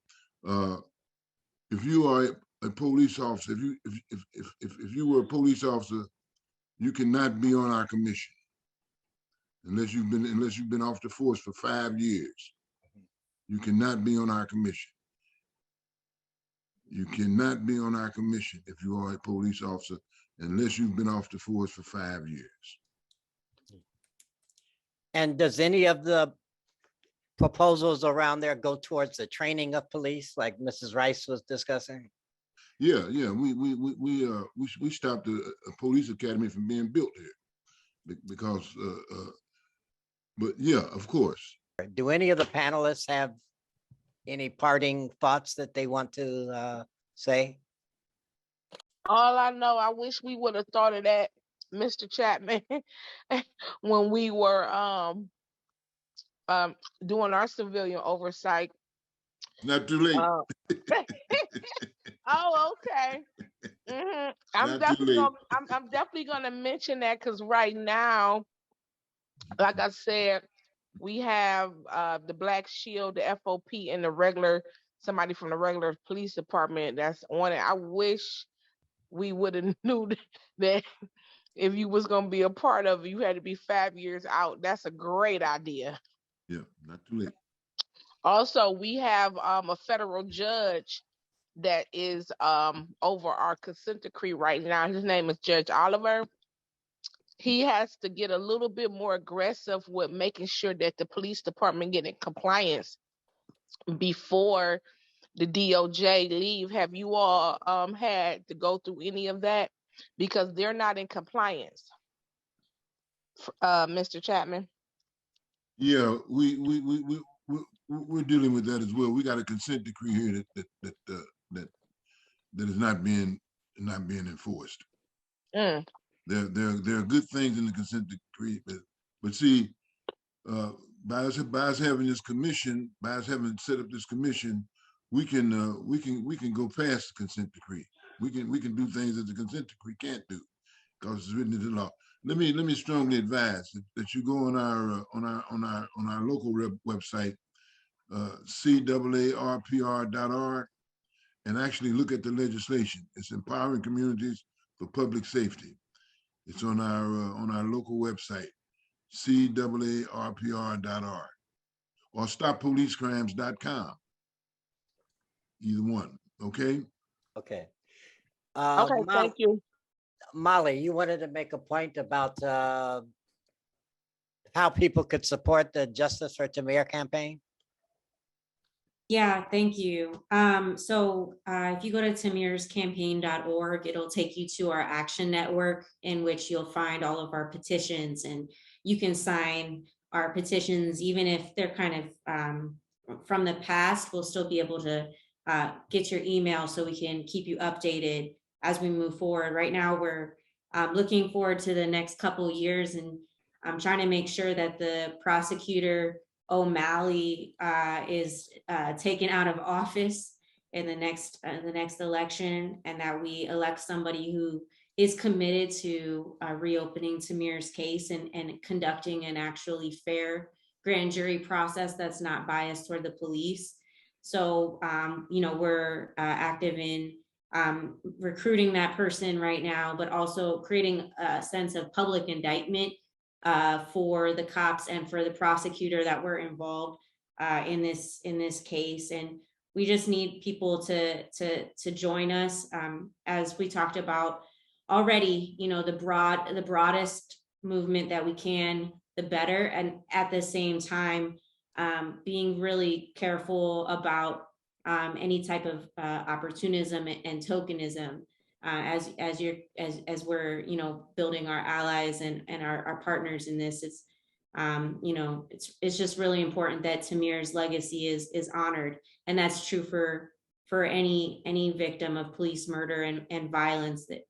if you are a police officer, if you were a police officer, you cannot be on our commission unless you've been off the force for 5 years. You cannot be on our commission. You cannot be on our commission if you are a police officer unless you've been off the force for 5 years. And does any of the proposals around there go towards the training of police, like Mrs. Rice was discussing? Yeah, we stopped a police academy from being built here because, but yeah, of course. Do any of the panelists have any parting thoughts that they want to say? All I know, I wish we would have thought of that, Mr. Chapman, when we were doing our civilian oversight. Not too late. Oh, okay. I'm definitely gonna mention that because right now, like I said, we have the Black Shield, the FOP, and somebody from the regular police department that's on it. I wish we would have knew that if you was gonna be a part of it, you had to be 5 years out. That's a great idea. Yeah, not too late. Also, we have a federal judge that is over our consent decree right now. His name is Judge Oliver. He has to get a little bit more aggressive with making sure that the police department get in compliance before the DOJ leave. Have you all had to go through any of that? Because they're not in compliance, Mr. Chapman. Yeah, we're dealing with that as well. We got a consent decree here that is not being enforced. There are good things in the consent decree, but see, by us having this commission, by us having set up this commission, we can go past the consent decree. We can do things that the consent decree can't do because it's written into law. Let me strongly advise that you go on our local website, CAARPR.org, and actually look at the legislation. It's empowering communities for public safety. It's on our local website, CAARPR.org, or stoppolicecrimes.com. Either one. Okay. Okay. Okay, thank you. Molly, you wanted to make a point about how people could support the Justice for Tamir campaign? Yeah, thank you. So if you go to tamirscampaign.org, it'll take you to our action network in which you'll find all of our petitions, and you can sign our petitions, even if they're kind of from the past. We'll still be able to get your email so we can keep you updated as we move forward. Right now, we're looking forward to the next couple of years, and I'm trying to make sure that the prosecutor O'Malley is taken out of office in the next election, and that we elect somebody who is committed to reopening Tamir's case and conducting an actually fair grand jury process that's not biased toward the police. So, we're active in recruiting that person right now, but also creating a sense of public indictment for the cops and for the prosecutor that were involved in this case. And we just need people to join us. As we talked about already, the broadest movement that we can, the better. And at the same time, being really careful about any type of opportunism and tokenism. As we're building our allies and our partners in this, it's just really important that Tamir's legacy is honored, and that's true for any victim of police murder and violence, that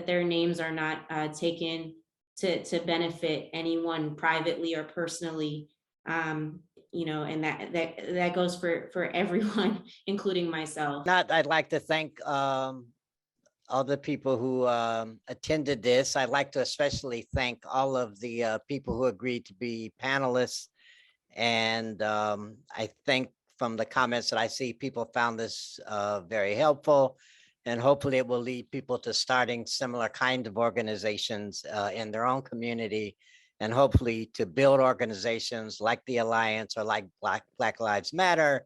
their names are not taken to benefit anyone privately or personally, and that goes for everyone, including myself. I'd like to thank all the people who attended this. I'd like to especially thank all of the people who agreed to be panelists. And I think from the comments that I see, people found this very helpful. And hopefully it will lead people to starting similar kind of organizations in their own community, and hopefully to build organizations like the Alliance or like Black Lives Matter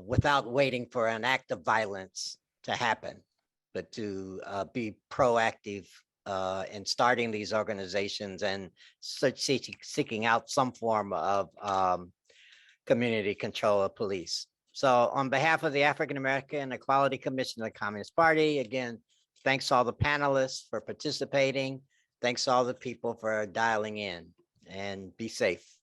without waiting for an act of violence to happen, but to be proactive in starting these organizations and seeking out some form of community control of police. So on behalf of the African American Equality Commission of the Communist Party, again, thanks to all the panelists for participating. Thanks to all the people for dialing in, and be safe.